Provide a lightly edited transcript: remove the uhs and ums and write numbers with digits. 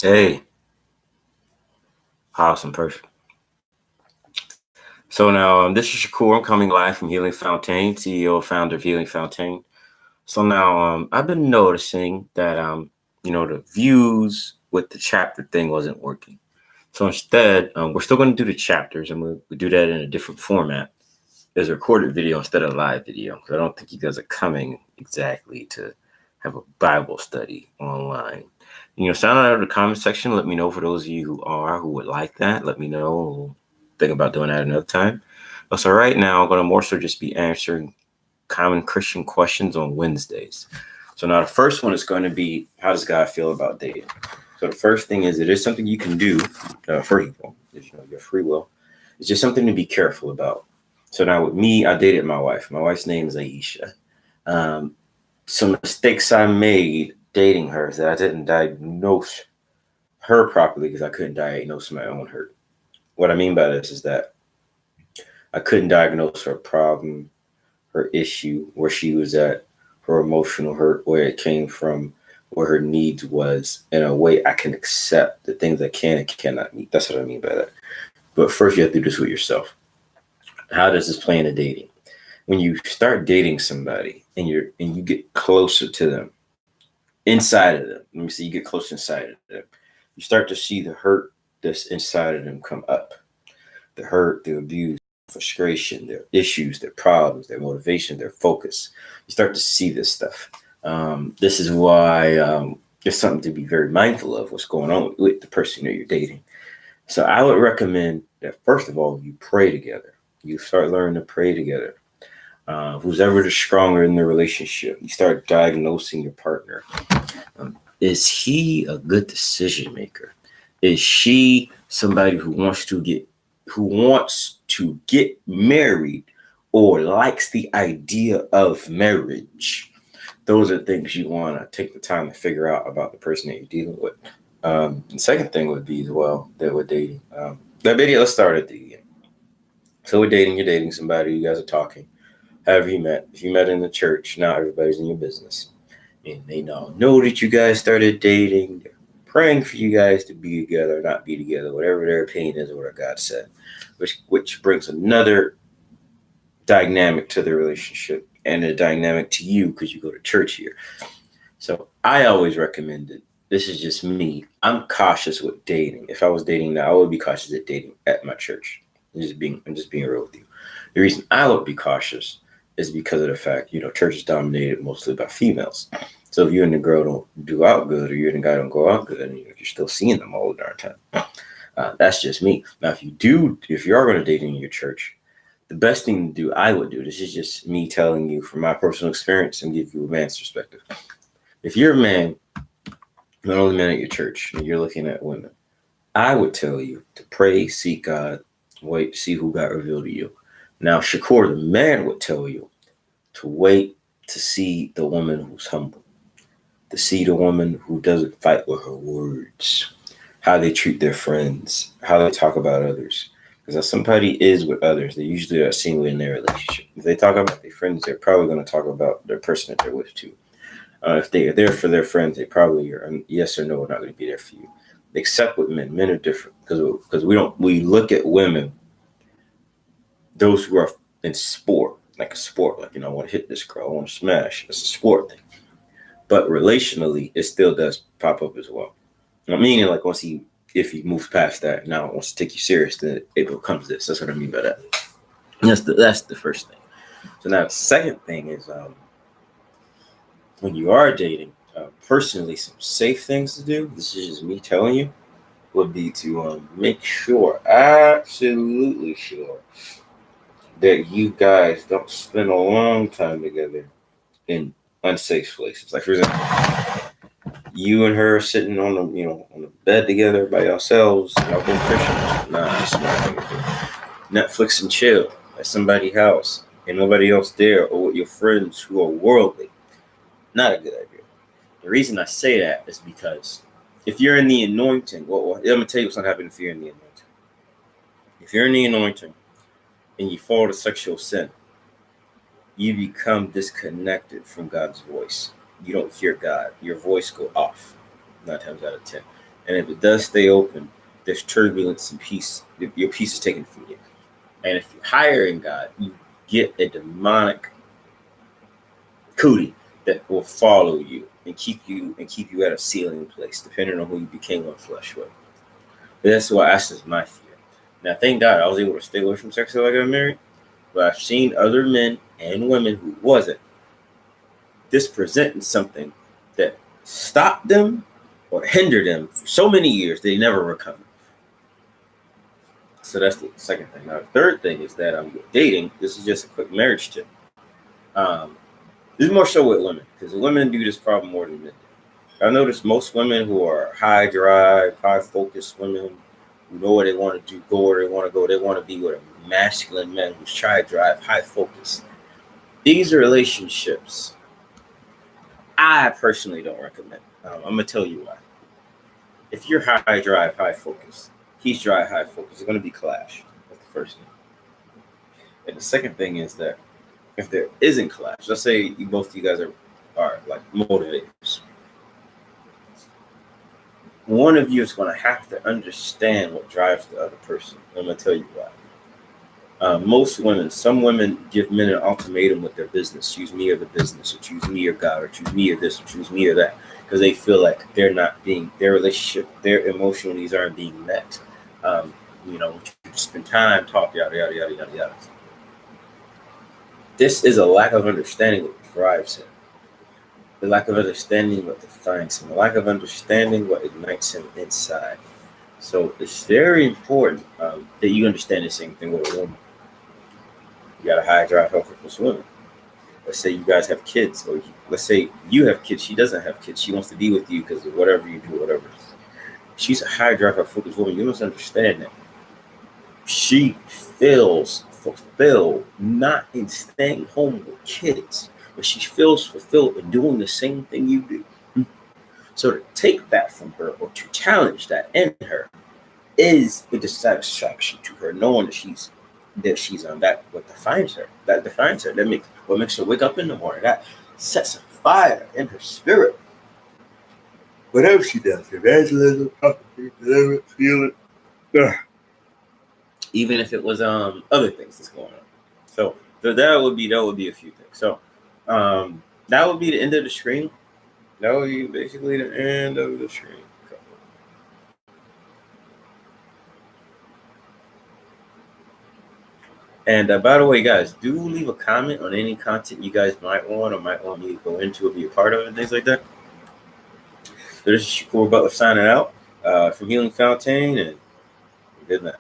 Hey, awesome, perfect. So now this is Shakur. I'm coming live from Healing Fountain, CEO, founder of Healing Fountain. So now I've been noticing that the views with the chapter thing wasn't working. So instead, we're still going to do the chapters, and we'll do that in a different format. There's a recorded video instead of live video, because I don't think you guys are coming exactly to have a Bible study online. Sign out in the comment section. Let me know for those of you who would like that. Let me know. We'll think about doing that another time. So right now, I'm going to more so just be answering common Christian questions on Wednesdays. So now the first one is going to be, how does God feel about dating? So the first thing is, it is something you can do. First of all, your free will. It's just something to be careful about. So now with me, I dated my wife. My wife's name is Aisha. Some mistakes I made dating her is that I didn't diagnose her properly because I couldn't diagnose my own hurt. What I mean by this is that I couldn't diagnose her problem, her issue, where she was at, her emotional hurt, where it came from, where her needs was, in a way I can accept the things I can and cannot meet. That's what I mean by that. But first, you have to do this with yourself. How does this play into dating? When you start dating somebody and you get closer to them, inside of them, let me see, you get closer inside of them, you start to see the hurt that's inside of them come up. The hurt, the abuse, frustration, their issues, their problems, their motivation, their focus. You start to see this stuff. This is why it's something to be very mindful of what's going on with the person that you're dating. So I would recommend that, first of all, you pray together. You start learning to pray together. Who's ever the stronger in the relationship, you start diagnosing your partner. Is he a good decision maker? Is she somebody who wants to get married or likes the idea of marriage? Those are things you want to take the time to figure out about the person that you're dealing with. The second thing would be, as well, that we're dating. Let's start at the beginning. So we're dating, you're dating somebody, you guys are talking. However you met. If you met in the church, now everybody's in your business. And they now know that you guys started dating. They're praying for you guys to be together or not be together, whatever their opinion is or what God said. Which brings another dynamic to the relationship and a dynamic to you because you go to church here. So I always recommend it. This is just me. I'm cautious with dating. If I was dating now, I would be cautious at dating at my church. I'm just being real with you. The reason I would be cautious is because of the fact, church is dominated mostly by females. So if you and the girl don't do out good, or you and the guy don't go out good, and you're still seeing them all the darn time. That's just me. Now, if you are going to date in your church, the best thing to do, I would do, this is just me telling you from my personal experience and give you a man's perspective. If you're a man, not only man at your church, and you're looking at women, I would tell you to pray, seek God, wait, see who God revealed to you. Now, Shakur, the man, would tell you to wait to see the woman who's humble, to see the woman who doesn't fight with her words, how they treat their friends, how they talk about others. Because if somebody is with others, they usually are seen in their relationship. If they talk about their friends, they're probably going to talk about their person that they're with too. If they are there for their friends, they probably are yes or no, not going to be there for you. Except with men. Men are different because we look at women, those who are in sport, like a sport, like, I want to hit this girl, I want to smash. It's a sport thing. But relationally, it still does pop up as well. Meaning, like, if he moves past that, now wants to take you serious, then it becomes this. That's what I mean by that. And that's the first thing. So now the second thing is, when you are dating, personally, some safe things to do, this is just me telling you, would be to make sure, absolutely sure, that you guys don't spend a long time together in unsafe places. Like, for example, you and her sitting on the bed together by yourselves, y'all both Christians. Nah, that's not what Netflix and chill at somebody's house and nobody else there, or with your friends who are worldly. Not a good idea. The reason I say that is because if you're in the anointing, well, I'm gonna tell you what's not happening if you're in the anointing. If you're in the anointing and you fall to sexual sin, you become disconnected from God's voice. You don't hear God. Your voice go off 9 times out of 10. And if it does stay open, there's turbulence and peace. Your peace is taken from you. And if you're higher in God, you get a demonic cootie that will follow you and keep you at a ceiling place, depending on who you became one flesh with. But that's my fear. Now, thank God I was able to stay away from sex until I got married. But I've seen other men and women who wasn't this presenting something that stopped them or hindered them for so many years they never recovered. So that's the second thing. Now, the third thing is that I'm dating. This is just a quick marriage tip. This is more so with women, because women do this problem more than men do. I noticed most women who are high drive, high focus women who know what they want to do, go where they want to go. They want to be with a masculine man who's try to drive, high focus. These are relationships I personally don't recommend. I'm going to tell you why. If you're high drive, high focus, he's dry, high focus, it's going to be clash. That's the first thing. And the second thing is that if there isn't clash, let's say both of you guys are like motivators. One of you is going to have to understand what drives the other person. I'm going to tell you why. Some women give men an ultimatum with their business. Choose me or the business, or choose me or God, or choose me or this, or choose me or that. Because they feel like their relationship, their emotional needs aren't being met. Spend time, talk, yada, yada, yada, yada, yada. This is a lack of understanding what drives him. The lack of understanding what defines him. The lack of understanding what ignites him inside. So it's very important that you understand the same thing with a woman. You got a high drive, high focus woman. Let's say you guys have kids, or let's say you have kids. She doesn't have kids. She wants to be with you because of whatever you do, whatever. She's a high drive, high focus woman. You must understand that. She feels fulfilled not in staying home with kids, but she feels fulfilled in doing the same thing you do. So to take that from her or to challenge that in her is a dissatisfaction to her, knowing that she's on that what defines her. That defines her. What makes her wake up in the morning. That sets a fire in her spirit. Whatever she does, evangelism, deliverance, healing. Even if it was other things that's going on. So that would be a few things. So that would be the end of the screen. That would be basically the end of the screen. And by the way, guys, do leave a comment on any content you guys might want me to go into or be a part of and things like that. So this is Shakur Butler signing out from Healing Fountain, and good night.